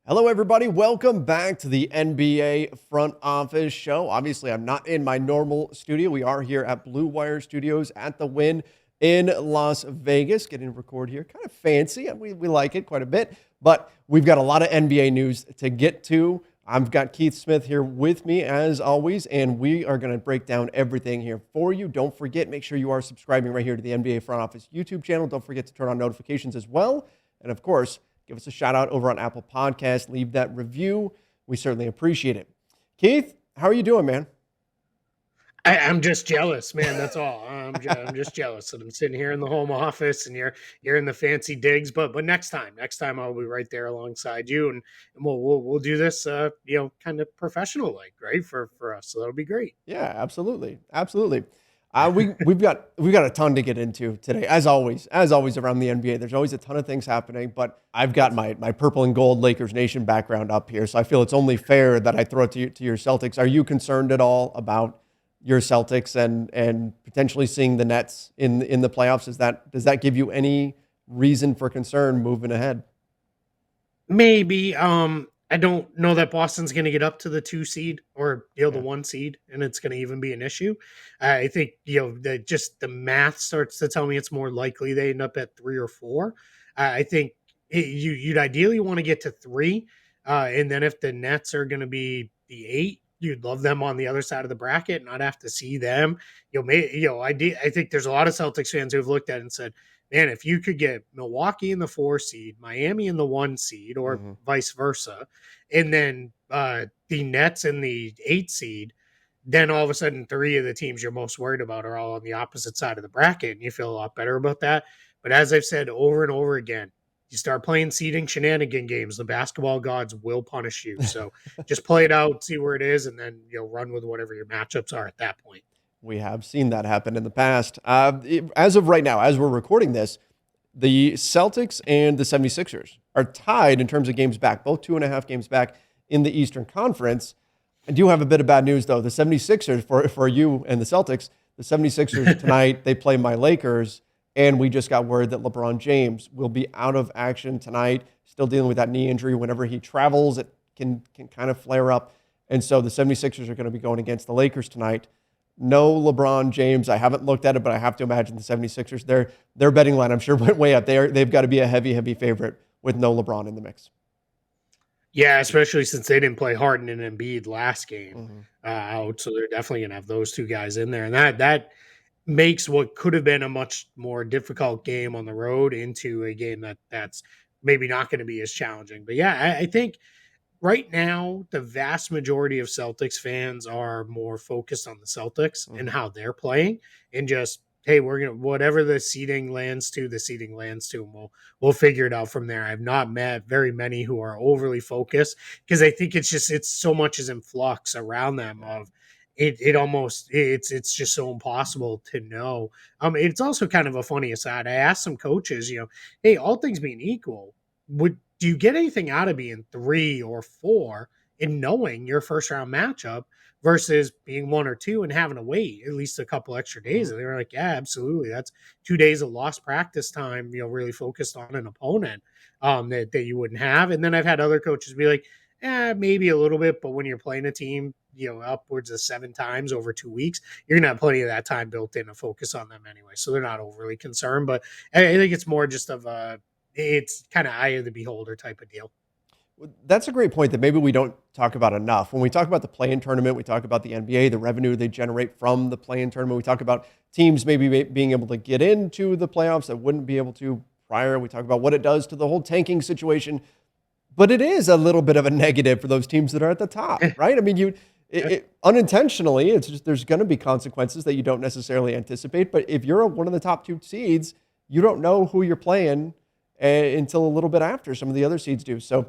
Hello, everybody. Welcome back to the NBA Front Office Show. Obviously, I'm not in my normal studio. We are here at Blue Wire Studios at the Wynn in Las Vegas. Getting to record here. Kind of fancy. We like it quite a bit. But we've got a lot of NBA news to get to. I've got Keith Smith here with me, as always, and we are going to break down everything here for you. Don't forget, make sure you are subscribing right here to the NBA Front Office YouTube channel. Don't forget to turn on notifications as well. And, of course, give us a shout out over on Apple Podcasts. Leave that review. We certainly appreciate it. Keith, how are you doing, man? I'm just jealous, man. That's all. I'm just jealous that I'm sitting here in the home office and you're in the fancy digs. But next time I'll be right there alongside you, and we'll do this, kind of professional like, right, for us. So that'll be great. Yeah, absolutely, absolutely. We've got a ton to get into today, as always around the NBA. There's always a ton of things happening, but I've got my purple and gold Lakers Nation background up here, so I feel it's only fair that I throw it to your Celtics. Are you concerned at all about your Celtics and potentially seeing the Nets in the playoffs? Does that give you any reason for concern moving ahead? Maybe. I don't know that Boston's going to get up to the 2 seed or the Yeah. 1 seed, and it's going to even be an issue. I think just the math starts to tell me it's more likely they end up at 3 or 4. I think you'd ideally want to get to 3, and then if the Nets are going to be the 8, you'd love them on the other side of the bracket, not have to see them. I think there's a lot of Celtics fans who have looked at it and said, man, if you could get Milwaukee in the 4 seed, Miami in the 1 seed, or Hmm. vice versa, and then the Nets in the 8 seed, then all of a sudden 3 of the teams you're most worried about are all on the opposite side of the bracket, and you feel a lot better about that. But as I've said over and over again, you start playing seeding shenanigan games, the basketball gods will punish you. So just play it out, see where it is, and then run with whatever your matchups are at that point. We have seen that happen in the past. As of right now, as we're recording this, the Celtics and the 76ers are tied in terms of games back, both 2.5 games back in the Eastern Conference. I do have a bit of bad news, though. The 76ers, for you and the Celtics, the 76ers tonight, they play my Lakers, and we just got word that LeBron James will be out of action tonight, still dealing with that knee injury. Whenever he travels, it can kind of flare up. And so the 76ers are going to be going against the Lakers tonight. No LeBron James. I haven't looked at it, but I have to imagine the 76ers, their betting line, I'm sure, went way up. They've got to be a heavy favorite with no LeBron in the mix. Yeah, especially since they didn't play Harden and Embiid last game Mm-hmm. out, so they're definitely gonna have those two guys in there, and that makes what could have been a much more difficult game on the road into a game that's maybe not going to be as challenging. But yeah, I think right now the vast majority of Celtics fans are more focused on the Celtics and Mm-hmm. how they're playing, and just, hey, we're gonna, whatever the seeding lands to, and we'll figure it out from there. I've not met very many who are overly focused, because I think it's so much is in flux around them Yeah. of it almost it's just so impossible to know. It's also kind of a funny aside. I asked some coaches, hey, all things being equal, would do you get anything out of being 3 or 4 in knowing your first round matchup versus being 1 or 2 and having to wait at least a couple extra days? Mm-hmm. And they were like, yeah, absolutely. That's 2 days of lost practice time, really focused on an opponent, that you wouldn't have. And then I've had other coaches be like, maybe a little bit, but when you're playing a team, upwards of 7 times over 2 weeks, you're gonna have plenty of that time built in to focus on them anyway. So they're not overly concerned. But I think it's more just of a, it's kind of eye of the beholder type of deal. That's a great point that maybe we don't talk about enough. When we talk about the play-in tournament, we talk about the NBA, the revenue they generate from the play-in tournament. We talk about teams maybe being able to get into the playoffs that wouldn't be able to prior. We talk about what it does to the whole tanking situation. But it is a little bit of a negative for those teams that are at the top, right? I mean, unintentionally, it's just there's going to be consequences that you don't necessarily anticipate. But if you're one of the top 2 seeds, you don't know who you're playing until a little bit after some of the other seeds do. So,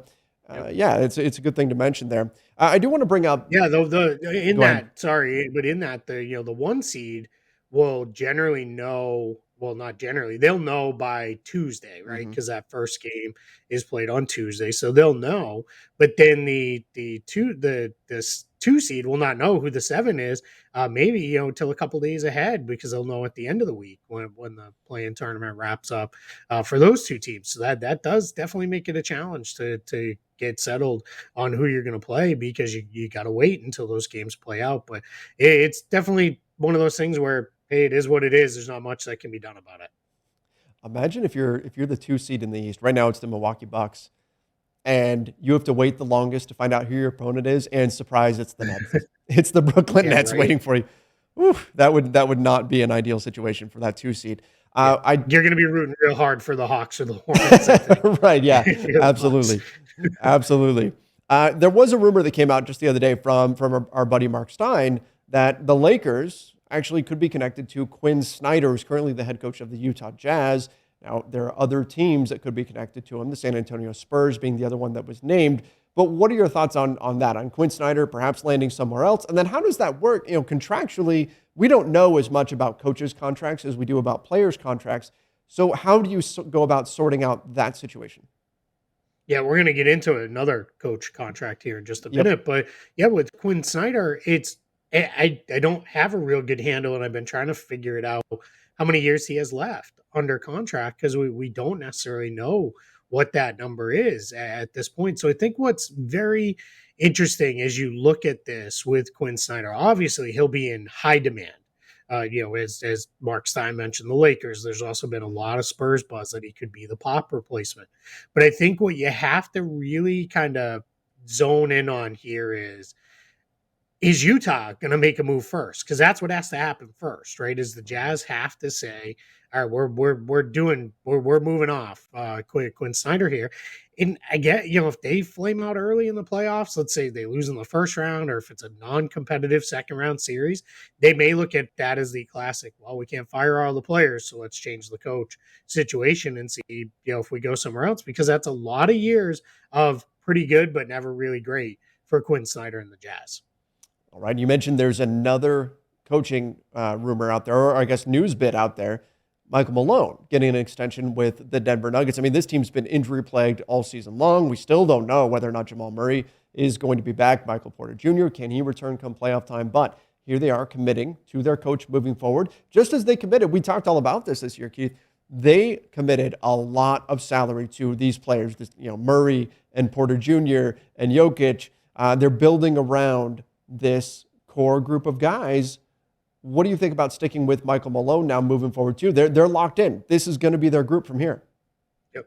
yeah, it's a good thing to mention there. I do want to bring up. Yeah, the in Go ahead. that, sorry, but in that, the 1 seed will generally know, well, not generally, they'll know by Tuesday, right? Hmm. Because that first game is played on Tuesday, so they'll know. But then this 2 seed will not know who the 7 is, maybe till a couple days ahead, because they'll know at the end of the week when the play-in tournament wraps up, for those two teams. So that does definitely make it a challenge to get settled on who you're going to play because you got to wait until those games play out. But it's definitely one of those things where, hey, it is what it is. There's not much that can be done about it. Imagine if you're the 2 seed in the East. Right now it's the Milwaukee Bucks, and you have to wait the longest to find out who your opponent is, and surprise, it's the Nets. It's the Brooklyn Nets waiting for you. Whew, that would not be an ideal situation for that 2 seed. You're going to be rooting real hard for the Hawks or the Hornets, I think. Right? Yeah, absolutely, absolutely. There was a rumor that came out just the other day from our buddy Mark Stein that the Lakers actually could be connected to Quin Snyder, who's currently the head coach of the Utah Jazz. Now, there are other teams that could be connected to him, the San Antonio Spurs being the other one that was named. But what are your thoughts on that, on Quin Snyder perhaps landing somewhere else? And then how does that work? Contractually, we don't know as much about coaches' contracts as we do about players' contracts. So how do you go about sorting out that situation? Yeah, we're going to get into another coach contract here in just a minute. But yeah, with Quin Snyder, I don't have a real good handle, and I've been trying to figure it out how many years he has left under contract because we don't necessarily know what that number is at this point. So I think what's very interesting as you look at this with Quin Snyder, obviously he'll be in high demand. As Mark Stein mentioned, the Lakers, there's also been a lot of Spurs buzz that he could be the Pop replacement. But I think what you have to really kind of zone in on here is Utah going to make a move first? Because that's what has to happen first, right? Is the Jazz have to say, all right, we're moving off Quin Snyder here. And I get, if they flame out early in the playoffs, let's say they lose in the first round, or if it's a non-competitive second round series, they may look at that as the classic, well, we can't fire all the players, so let's change the coach situation and see, if we go somewhere else, because that's a lot of years of pretty good, but never really great for Quin Snyder and the Jazz. All right. You mentioned there's another coaching rumor out there, or I guess news bit out there. Michael Malone getting an extension with the Denver Nuggets. I mean, this team's been injury plagued all season long. We still don't know whether or not Jamal Murray is going to be back. Michael Porter Jr., can he return come playoff time? But here they are committing to their coach moving forward. Just as they committed, we talked all about this year, Keith. They committed a lot of salary to these players, Murray and Porter Jr. and Jokic. They're building around this core group of guys. What do you think about sticking with Michael Malone now moving forward too? They're locked in. This is going to be their group from here. Yep.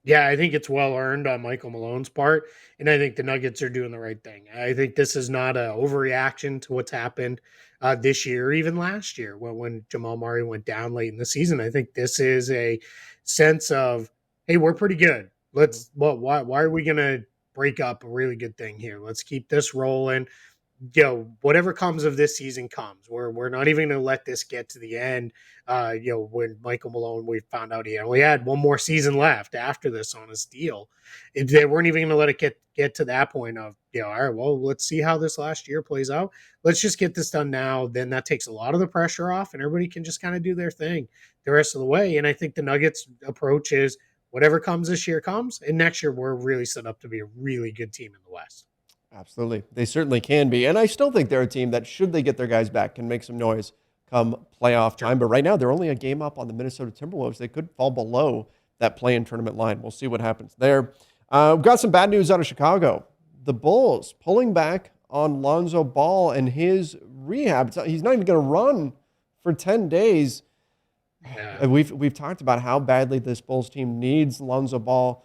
Yeah, I think it's well earned on Michael Malone's part, and I think the Nuggets are doing the right thing. I think this is not an overreaction to what's happened this year, or even last year when Jamal Murray went down late in the season. I think this is a sense of, hey, we're pretty good. Why are we going to break up a really good thing here? Let's keep this rolling. Whatever comes of this season comes. We're not even going to let this get to the end. When Michael Malone, we found out he only had one more season left after this on his deal. They weren't even going to let it get to that point of, all right, well, let's see how this last year plays out. Let's just get this done now. Then that takes a lot of the pressure off, and everybody can just kind of do their thing the rest of the way. And I think the Nuggets approach is whatever comes this year comes, and next year we're really set up to be a really good team in the West. Absolutely. They certainly can be. And I still think they're a team that, should they get their guys back, can make some noise come playoff time. But right now, they're only a game up on the Minnesota Timberwolves. They could fall below that play-in tournament line. We'll see what happens there. We've got some bad news out of Chicago. The Bulls pulling back on Lonzo Ball and his rehab. He's not even going to run for 10 days. Yeah. We've talked about how badly this Bulls team needs Lonzo Ball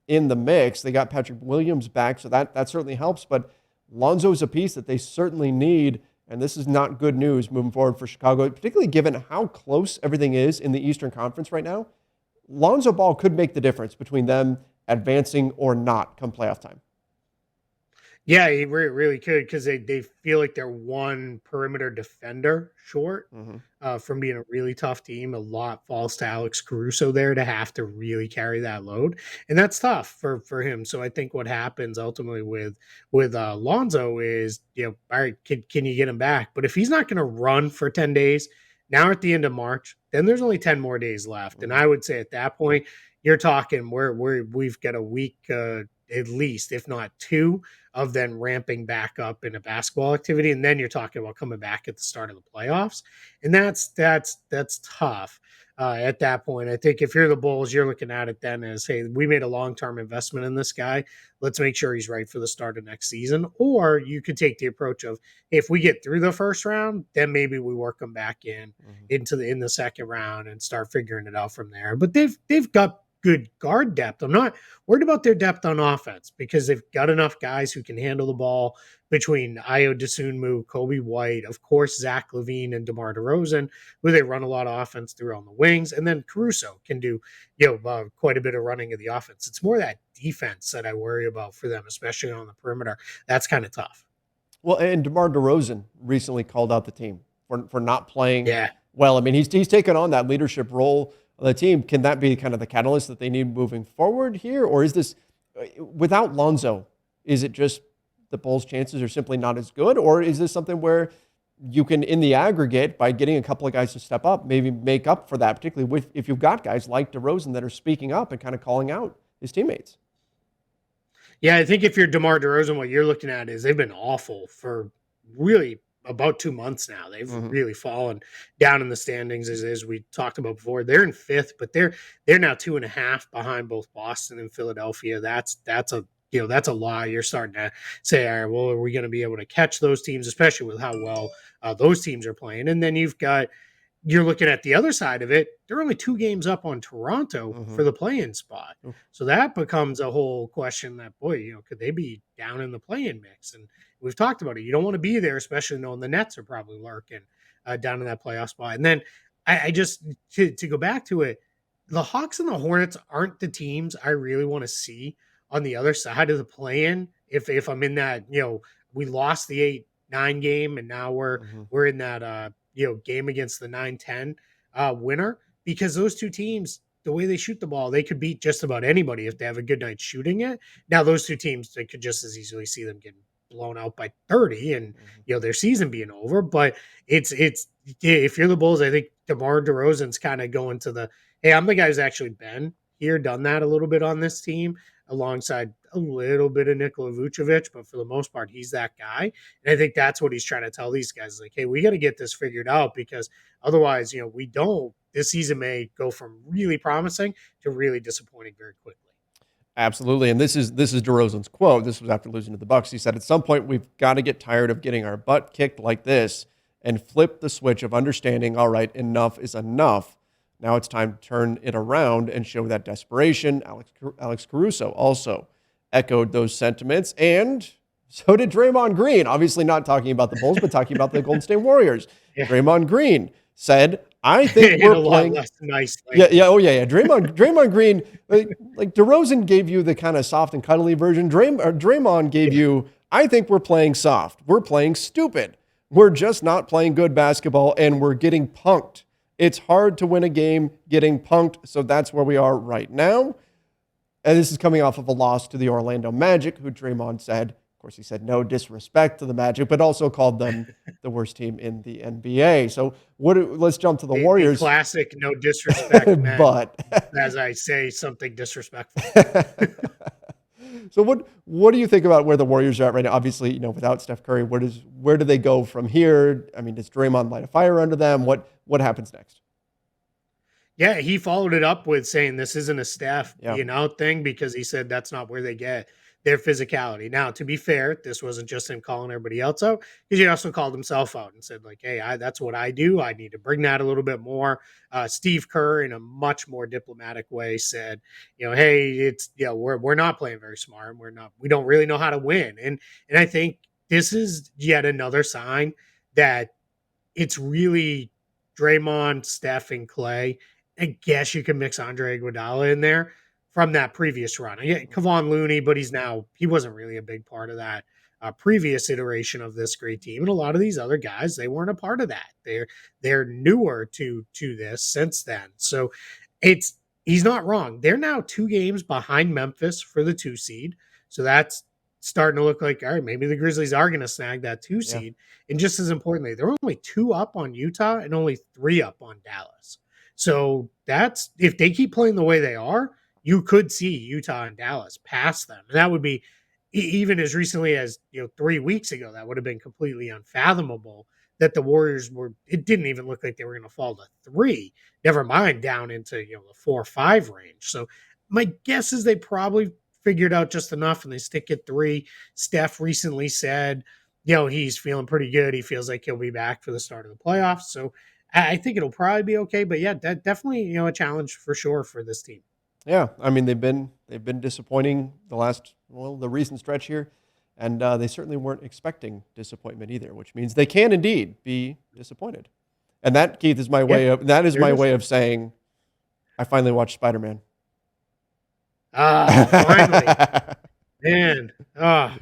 in the mix. They got Patrick Williams back, so that certainly helps. But Lonzo is a piece that they certainly need, and this is not good news moving forward for Chicago, particularly given how close everything is in the Eastern Conference right now. Lonzo Ball could make the difference between them advancing or not come playoff time. Yeah, he really could, because they feel like they're one perimeter defender short from being a really tough team. A lot falls to Alex Caruso there to have to really carry that load, and that's tough for him. So I think what happens ultimately with Lonzo is, all right, can you get him back? But if he's not going to run for 10 days, now at the end of March, then there's only 10 more days left, and I would say at that point, you're talking we've got a week at least, if not two, of then ramping back up in a basketball activity. And then you're talking about coming back at the start of the playoffs. And that's tough. At that point, I think if you're the Bulls, you're looking at it then as, hey, we made a long-term investment in this guy. Let's make sure he's right for the start of next season. Or you could take the approach of, hey, if we get through the first round, then maybe we work him back in the second round and start figuring it out from there. But they've got good guard depth. I'm not worried about their depth on offense because they've got enough guys who can handle the ball between Ayo Dosunmu, Kobe White, of course, Zach LaVine and DeMar DeRozan, who they run a lot of offense through on the wings. And then Caruso can do, quite a bit of running of the offense. It's more that defense that I worry about for them, especially on the perimeter. That's kind of tough. Well, and DeMar DeRozan recently called out the team for not playing well. I mean, he's taken on that leadership role of the team. Can that be kind of the catalyst that they need moving forward here? Or is this, without Lonzo, is it just the Bulls' chances are simply not as good? Or is this something where you can, in the aggregate, by getting a couple of guys to step up, maybe make up for that, particularly if you've got guys like DeRozan that are speaking up and kind of calling out his teammates? Yeah, I think if you're DeMar DeRozan, what you're looking at is they've been awful for really about 2 months now. They've really fallen down in the standings as we talked about before. They're in fifth, but they're now 2.5 behind both Boston and Philadelphia. That's a lie. You're starting to say, all right, well, are we going to be able to catch those teams, especially with how well those teams are playing? And then you're looking at the other side of it. They're only 2 games up on Toronto for the play-in spot. So that becomes a whole question that, boy, could they be down in the play-in mix? And we've talked about it. You don't want to be there, especially knowing the Nets are probably lurking down in that playoff spot. And then I just, to go back to it, the Hawks and the Hornets aren't the teams I really want to see on the other side of the play-in. If I'm in that, we lost the 8-9 game and now we're in that, game against the 9-10 winner, because those two teams, the way they shoot the ball, they could beat just about anybody if they have a good night shooting it. Now, those two teams, they could just as easily see them getting blown out by 30 and, their season being over. But it's if you're the Bulls, I think DeMar DeRozan's kind of going to the, hey, I'm the guy who's actually been here, done that a little bit on this team, alongside a little bit of Nikola Vucevic, but for the most part, he's that guy. And I think that's what he's trying to tell these guys, like, hey, we got to get this figured out, because otherwise, we don't. This season may go from really promising to really disappointing very quickly. Absolutely. And this is DeRozan's quote. This was after losing to the Bucks. He said, at some point, we've got to get tired of getting our butt kicked like this and flip the switch of understanding, all right, enough is enough. Now it's time to turn it around and show that desperation. Alex Caruso also echoed those sentiments, and so did Draymond Green. Obviously not talking about the Bulls, but talking about the Golden State Warriors. Draymond Green said, I think we're playing less nice. Yeah. Draymond Green, like DeRozan gave you the kind of soft and cuddly version. Draymond gave you, I think we're playing soft. We're playing stupid. We're just not playing good basketball, and we're getting punked. It's hard to win a game getting punked, so that's where we are right now. And this is coming off of a loss to the Orlando Magic, who Draymond said, of course, he said no disrespect to the Magic, but also called them the worst team in the NBA. So let's jump to the Warriors. The classic no disrespect, man. But as I say, something disrespectful. So what do you think about where the Warriors are at right now? Obviously, without Steph Curry, where do they go from here? I mean, does Draymond light a fire under them? What happens next? Yeah, he followed it up with saying this isn't a Steph being out thing, because he said that's not where they get their physicality. Now, to be fair, this wasn't just him calling everybody else out, because he also called himself out and said, like, hey, that's what I do. I need to bring that a little bit more. Steve Kerr, in a much more diplomatic way, said, hey, it's, we're not playing very smart. We don't really know how to win. And I think this is yet another sign that it's really Draymond, Steph, and Clay. I guess you can mix Andre Iguodala in there from that previous run. Kevon Looney, but he wasn't really a big part of that previous iteration of this great team. And a lot of these other guys, they weren't a part of that. They're newer to this since then. So he's not wrong. They're now 2 games behind Memphis for the 2 seed. So that's starting to look like, all right, maybe the Grizzlies are going to snag that 2 seed. And just as importantly, they're only 2 up on Utah and only 3 up on Dallas. So that's, if they keep playing the way they are, you could see Utah and Dallas pass them. And that would be even as recently as 3 weeks ago, that would have been completely unfathomable that the Warriors were. It didn't even look like they were going to fall to 3. Never mind down into the 4 or 5 range. So my guess is they probably figured out just enough and they stick at 3. Steph recently said, he's feeling pretty good. He feels like he'll be back for the start of the playoffs. So I think it'll probably be okay. But yeah, that definitely a challenge for sure for this team. Yeah, I mean they've been disappointing the recent stretch here, and they certainly weren't expecting disappointment either, which means they can indeed be disappointed. And that, Keith, is my way of saying I finally watched Spider-Man. Finally, man. Oh,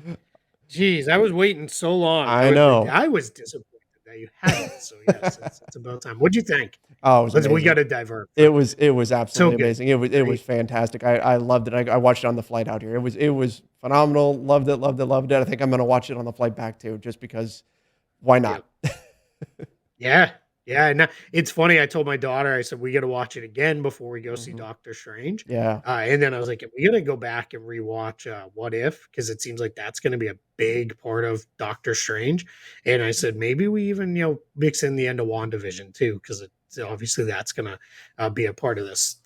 geez, I was waiting so long. I know. I was disappointed that you hadn't. So yes, it's about time. What'd you think? Oh, it was We got to divert. It was absolutely amazing. It was Great. fantastic. I loved it. I watched it on the flight out here. It was phenomenal. Loved it. I think I'm going to watch it on the flight back too, just because. Why not? Yeah. Yeah. And it's funny. I told my daughter, I said, we got to watch it again before we go see Mhm. Doctor Strange. Yeah. And then I was like, we got to go back and rewatch What If, because it seems like that's going to be a big part of Doctor Strange. And I said, maybe we even, mix in the end of WandaVision too, because obviously that's going to be a part of this,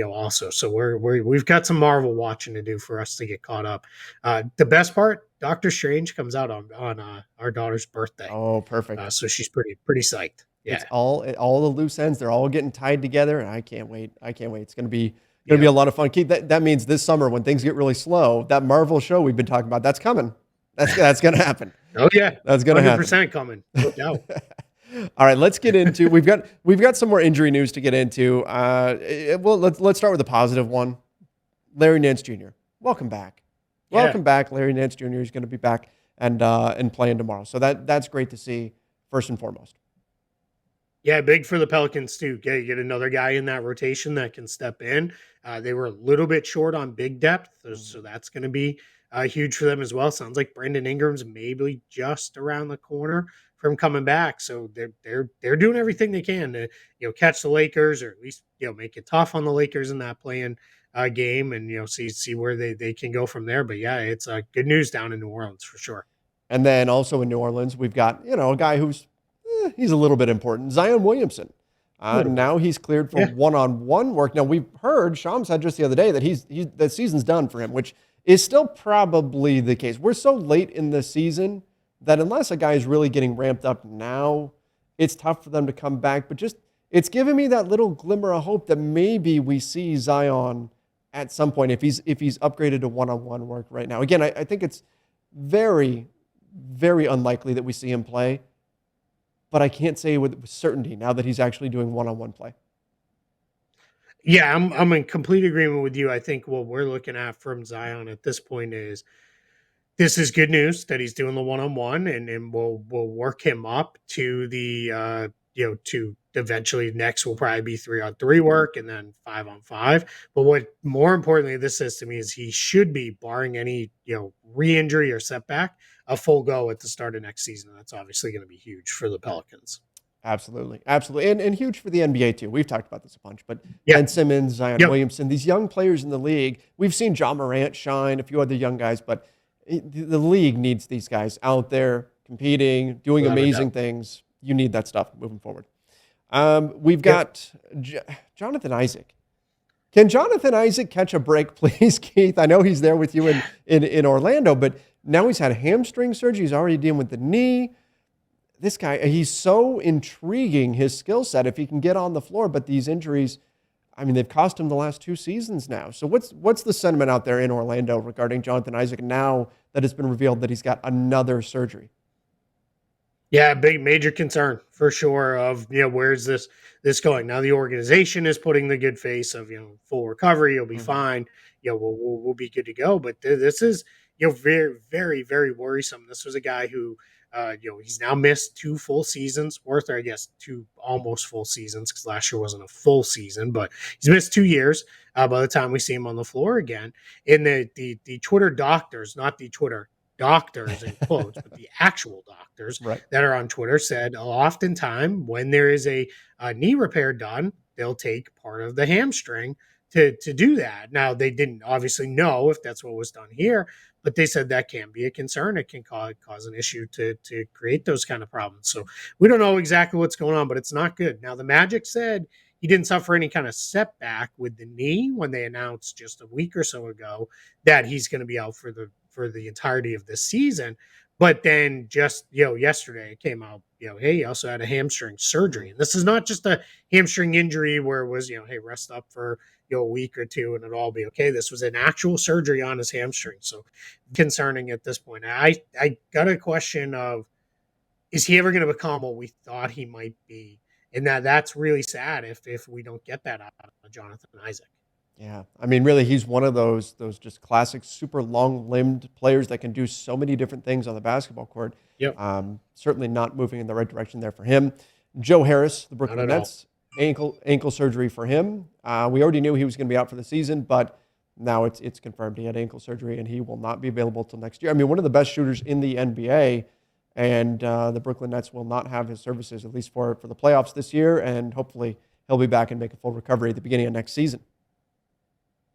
also. So we've got some Marvel watching to do for us to get caught up. The best part, Doctor Strange comes out on our daughter's birthday. Oh, perfect. So she's pretty psyched. Yeah. It's all the loose ends. They're all getting tied together, and I can't wait. It's going to be a lot of fun. Keith, that means this summer when things get really slow, that Marvel show we've been talking about, that's coming. That's going to happen. Oh yeah, that's going to happen. 100% coming. No doubt. All right, let's get into. We've got some more injury news to get into. Well, let's start with the positive one. Larry Nance Jr. Welcome back. Yeah. Welcome back. Larry Nance Jr. is going to be back and playing tomorrow. So that's great to see. First and foremost. Yeah, big for the Pelicans too. Get another guy in that rotation that can step in. They were a little bit short on big depth, so that's going to be huge for them as well. Sounds like Brandon Ingram's maybe just around the corner from coming back. So they're doing everything they can to catch the Lakers, or at least make it tough on the Lakers in that play-in game, and see where they can go from there. But yeah, it's good news down in New Orleans for sure. And then also in New Orleans, we've got a guy who's he's a little bit important, Zion Williamson. Now he's cleared for one-on-one work. Now we've heard Shams said just the other day that that season's done for him, which is still probably the case. We're so late in the season that unless a guy is really getting ramped up now, it's tough for them to come back. But it's given me that little glimmer of hope that maybe we see Zion at some point if he's upgraded to one-on-one work right now. Again, I think it's very, very unlikely that we see him play, but I can't say with certainty now that he's actually doing one-on-one play. Yeah, I'm in complete agreement with you. I think what we're looking at from Zion at this point is this is good news that he's doing the one-on-one, and we'll work him up to the to eventually next will probably be 3-on-3 work and then 5-on-5. But what more importantly this says to me is he should be, barring any re-injury or setback, a full go at the start of next season. That's obviously going to be huge for the Pelicans. Absolutely. And huge for the NBA too. We've talked about this a bunch, but Ben Simmons, Zion Williamson, these young players in the league. We've seen John Morant shine, a few other young guys, but the league needs these guys out there competing, doing amazing things. You need that stuff moving forward. We've got Jonathan Isaac. Can Jonathan Isaac catch a break, please, Keith? I know he's there with you in Orlando, but now he's had hamstring surgery. He's already dealing with the knee. This guy, he's so intriguing, his skill set, if he can get on the floor. But these injuries, I mean, they've cost him the last 2 seasons now. So what's the sentiment out there in Orlando regarding Jonathan Isaac now that it's been revealed that he's got another surgery? Yeah, big major concern for sure of where's this going. Now the organization is putting the good face of full recovery, you'll be fine, we'll be good to go. But this is very, very, very worrisome. This was a guy who he's now missed 2 full seasons worth, or I guess 2 almost full seasons, because last year wasn't a full season, but he's missed 2 years by the time we see him on the floor again. And the Twitter doctors, not the Twitter doctors in quotes, but the actual doctors that are on Twitter said oftentimes when there is a knee repair done, they'll take part of the hamstring to do that. Now they didn't obviously know if that's what was done here, but they said that can be a concern. It can cause an issue to create those kind of problems. So we don't know exactly what's going on, but it's not good. Now the Magic said he didn't suffer any kind of setback with the knee when they announced just a week or so ago that he's going to be out for the entirety of this season. But then just, yesterday it came out, hey, he also had a hamstring surgery. And this is not just a hamstring injury where it was, hey, rest up for, a week or two and it'll all be okay. This was an actual surgery on his hamstring. So concerning at this point. I got a question of, is he ever going to become what we thought he might be? And that's really sad if we don't get that out of Jonathan Isaac. Yeah, I mean, really, he's one of those just classic, super long-limbed players that can do so many different things on the basketball court. Yep. Certainly not moving in the right direction there for him. Joe Harris, the Brooklyn Nets, ankle surgery for him. We already knew he was going to be out for the season, but now it's confirmed he had ankle surgery and he will not be available till next year. I mean, one of the best shooters in the NBA, and the Brooklyn Nets will not have his services, at least for the playoffs this year, and hopefully he'll be back and make a full recovery at the beginning of next season.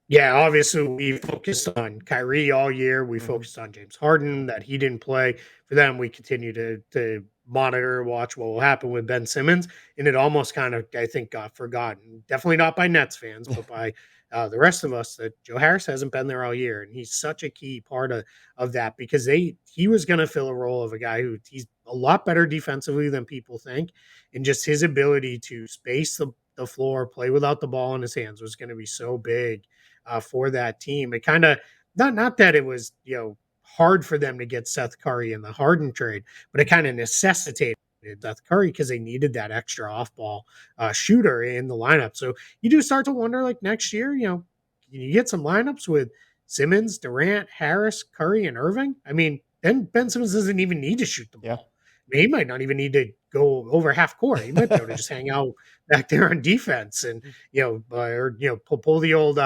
Yeah, obviously we focused on Kyrie all year. We focused on James Harden, that he didn't play. For them, we continue to monitor, watch what will happen with Ben Simmons. And it almost kind of, I think, got forgotten. Definitely not by Nets fans, but by the rest of us, that Joe Harris hasn't been there all year. And he's such a key part of that, because he was going to fill a role of a guy who he's a lot better defensively than people think. And just his ability to space the floor, play without the ball in his hands was going to be so big for that team. It kind of, not that it was, hard for them to get Seth Curry in the Harden trade, but it kind of necessitated Seth Curry because they needed that extra off-ball shooter in the lineup. So you do start to wonder, like next year, you get some lineups with Simmons, Durant, Harris, Curry, and Irving. I mean, then Ben Simmons doesn't even need to shoot the ball. Yeah. I mean, he might not even need to go over half court. He might be able to just hang out back there on defense and, pull the old,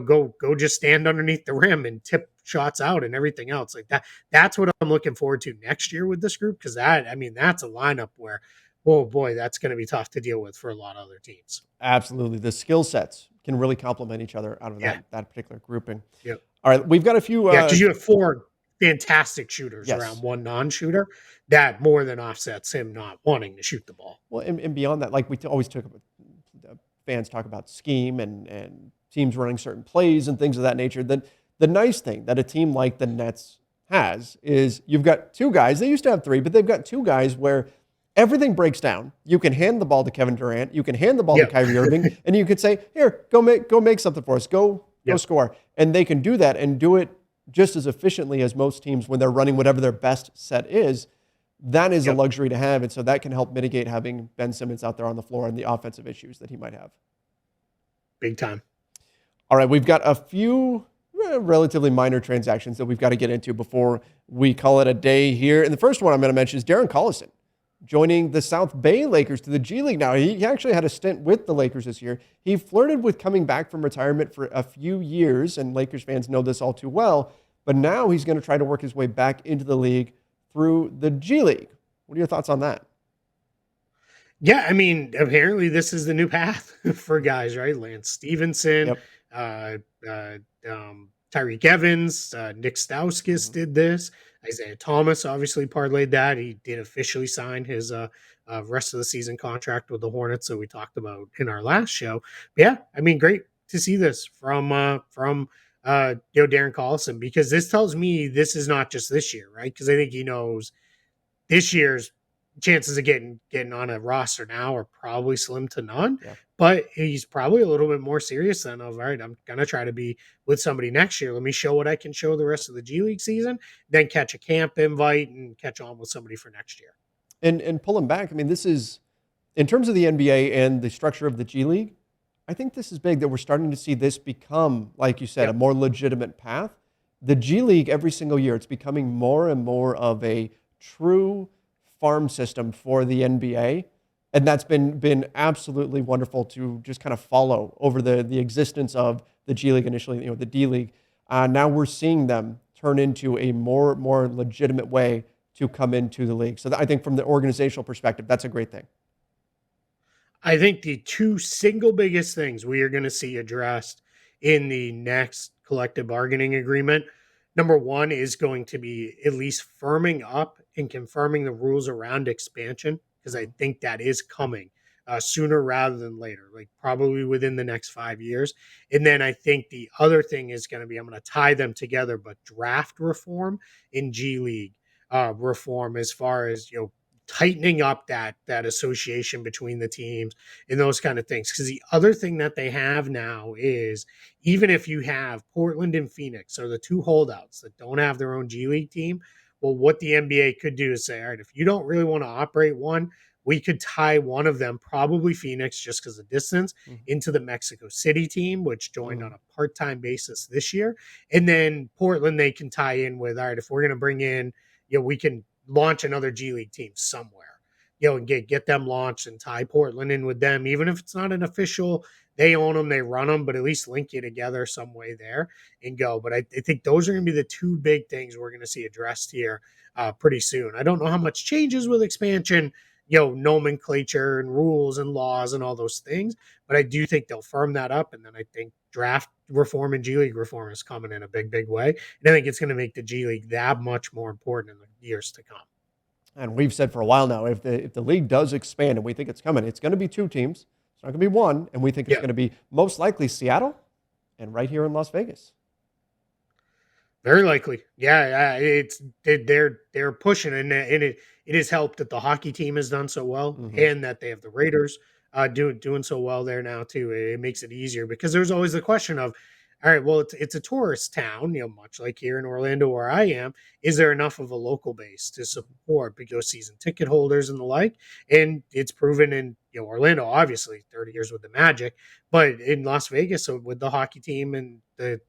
go just stand underneath the rim and tip shots out and everything else like that. That's what I'm looking forward to next year with this group, because that's a lineup where, oh boy, that's going to be tough to deal with for a lot of other teams. Absolutely. The skill sets can really complement each other out of that particular grouping. Yep. All right, we've got a few. Because you have four fantastic shooters Yes. around one non-shooter. That more than offsets him not wanting to shoot the ball. Well, and beyond that, like we always fans talk about scheme and teams running certain plays and things of that nature. The nice thing that a team like the Nets has is you've got two guys. They used to have three, but they've got two guys where everything breaks down. You can hand the ball to Kevin Durant. You can hand the ball to Kyrie Irving, and you could say, "Here, go make something for us. Go score." And they can do that and do it just as efficiently as most teams when they're running whatever their best set is. That is a luxury to have, and so that can help mitigate having Ben Simmons out there on the floor and the offensive issues that he might have. Big time. All right, we've got a few relatively minor transactions that we've got to get into before we call it a day here. And the first one I'm going to mention is Darren Collison joining the South Bay Lakers to the G League now. He actually had a stint with the Lakers this year. He flirted with coming back from retirement for a few years, and Lakers fans know this all too well. But now he's going to try to work his way back into the league through the G League. What are your thoughts on that? Yeah, I mean, apparently this is the new path for guys, right? Lance Stevenson, Tyreek Evans, Nick Stauskas did this. Isaiah Thomas obviously parlayed that. He did officially sign his rest of the season contract with the Hornets that we talked about in our last show. But yeah, I mean, great to see this from Darren Collison, because this tells me this is not just this year, right? Because I think he knows this year's chances of getting on a roster now are probably slim to none. Yeah. But he's probably a little bit more serious than all right, I'm going to try to be with somebody next year. Let me show what I can show the rest of the G League season, then catch a camp invite and catch on with somebody for next year. And pull him back. I mean, this is, in terms of the NBA and the structure of the G League, I think this is big that we're starting to see this become, like you said, a more legitimate path. The G League, every single year, it's becoming more and more of a true farm system for the NBA. And that's been absolutely wonderful to just kind of follow over the existence of the G League initially, the D League. Now we're seeing them turn into a more legitimate way to come into the league. So I think from the organizational perspective, that's a great thing. I think the two single biggest things we are going to see addressed in the next collective bargaining agreement, number one is going to be at least firming up and confirming the rules around expansion, because I Mhm. think that is coming sooner rather than later, like probably within the next 5 years. And then I think the other thing is going to be, I'm going to tie them together, but draft reform in G League reform, as far as, tightening up that association between the teams and those kind of things. Because the other thing that they have now is, even if you have Portland and Phoenix are the two holdouts that don't have their own G League team, well, what the NBA could do is say, all right, if you don't really want to operate one, we could tie one of them, probably Phoenix, just because of distance, Mhm. into the Mexico City team, which joined on Mhm. a part-time basis this year. And then Portland, they can tie in with, all right, if we're going to bring in, we can launch another G League team somewhere, and get them launched and tie Portland in with them, even if it's not an official. They own them, they run them, but at least link you together some way there and go. But I think those are going to be the two big things we're going to see addressed here pretty soon. I don't know how much changes with expansion, nomenclature and rules and laws and all those things, but I do think they'll firm that up. And then I think draft reform and G League reform is coming in a big, big way. And I think it's going to make the G League that much more important in the years to come. And we've said for a while now, if the league does expand, and we think it's coming, it's going to be two teams. It's not going to be one, and we think it's Yeah, going to be most likely Seattle and right here in Las Vegas. very likely. Yeah, they're pushing, and it has helped that the hockey team has done so well, Hmm. and that they have the Raiders doing so well there now too. It makes it easier, because there's always the question of, all right, well, it's a tourist town, much like here in Orlando where I am. Is there enough of a local base to support because season ticket holders and the like? And it's proven in, Orlando, obviously 30 years with the Magic, but in Las Vegas, so with the hockey team and the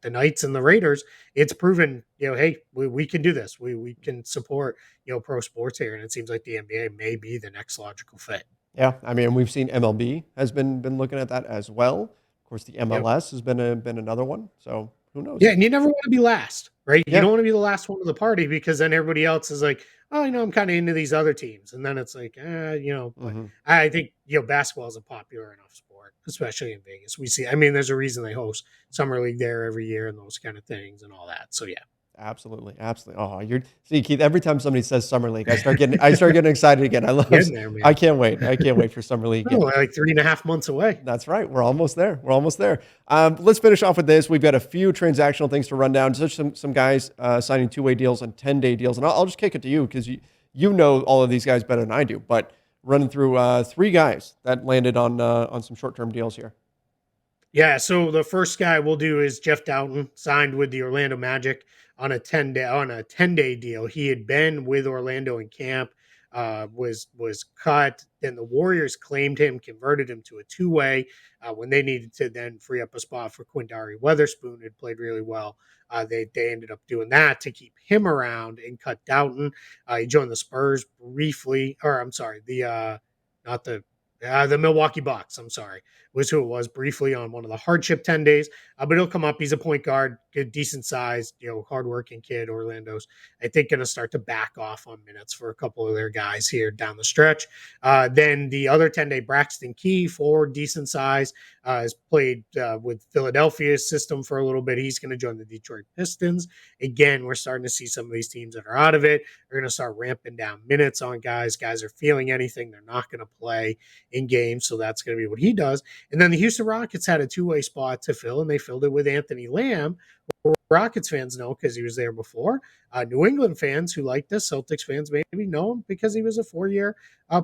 Knights and the Raiders, it's proven, hey, we can do this. We can support, pro sports here. And it seems like the NBA may be the next logical fit. Yeah, I mean, we've seen MLB has been looking at that as well. Of course, the Yep. MLS has been another one. So who Yeah, knows? and you never want to be last, right? You Yeah. don't want to be the last one of the party, because then everybody else is like, oh, I'm kind of into these other teams. And then it's like, but Hmm. I think, basketball is a popular enough sport, especially in Vegas. We see, I mean, there's a reason they host Summer League there every year and those kind of things and all that. So, Absolutely, absolutely. Oh, you're see, Keith. Every time somebody says summer league, I start getting excited again. getting there, I man. can't wait. I can't wait for summer league Oh, again. like 3.5 months away. That's right. We're almost there. We're almost there. Let's finish off with this. We've got a few transactional things to run down. Just some guys signing two-way deals and 10-day deals, and I'll just kick it to you because you know all of these guys better than I do. But running through three guys that landed on some short-term deals here. Yeah, so the first guy we'll do is Jeff Doughton, signed with the Orlando Magic on a 10-day deal. He had been with Orlando in camp, was cut. Then the Warriors claimed him, converted him to a two-way when they needed to then free up a spot for Quindari Weatherspoon, who had played really well. They ended up doing that to keep him around and cut Doughton. He joined the Spurs briefly, or I'm sorry, not the Milwaukee Bucks, I'm sorry, was who it was, briefly on one of the hardship 10 days. But he'll come up. He's a point guard, good, decent size, hardworking kid. Orlando's, I think, going to start to back off on minutes for a couple of their guys here down the stretch. Then the other 10-day, Braxton Key, forward, decent size, has played with Philadelphia's system for a little bit. He's going to join the Detroit Pistons. Again, we're starting to see some of these teams that are out of it are going to start ramping down minutes on guys. Guys are feeling anything. They're not going to play in games. So that's going to be what he does. And then the Houston Rockets had a two-way spot to fill, and they filled it with Anthony Lamb. Rockets fans know because he was there before. New England fans who like this, Celtics fans maybe know him because he was a 4-year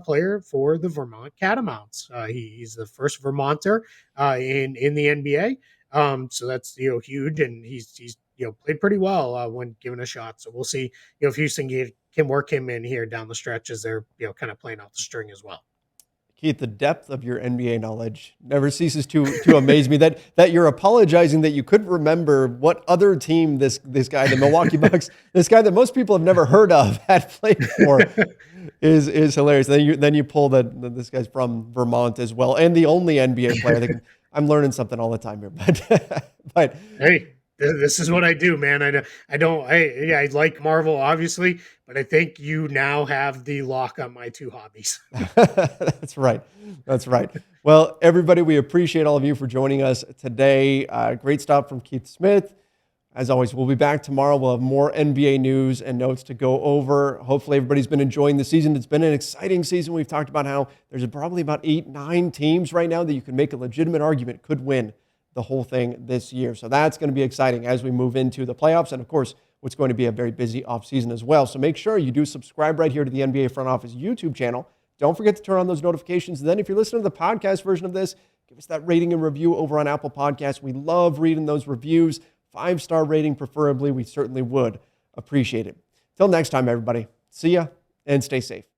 player for the Vermont Catamounts. He's the first Vermonter in the NBA. So that's huge, and he's played pretty well when given a shot. So we'll see if Houston can work him in here down the stretch as they're kind of playing out the string as well. Keith, the depth of your NBA knowledge never ceases to amaze me. That you're apologizing that you couldn't remember what other team this guy, the Milwaukee Bucks, this guy that most people have never heard of, had played for, is hilarious. Then you pull that this guy's from Vermont as well, and the only NBA player. I'm learning something all the time here, but Hey, This is what I do, man. I like Marvel, obviously, but I think you now have the lock on my two hobbies. That's right. That's right. Well, everybody, we appreciate all of you for joining us today. Great stuff from Keith Smith. As always, we'll be back tomorrow. We'll have more NBA news and notes to go over. Hopefully, everybody's been enjoying the season. It's been an exciting season. We've talked about how there's probably about 8-9 teams right now that you can make a legitimate argument could win the whole thing this year. So that's going to be exciting as we move into the playoffs. And of course, what's going to be a very busy offseason as well. So make sure you do subscribe right here to the NBA Front Office YouTube channel. Don't forget to turn on those notifications. And then if you're listening to the podcast version of this, give us that rating and review over on Apple Podcasts. We love reading those reviews. 5-star rating preferably. We certainly would appreciate it. Till next time, everybody. See ya and stay safe.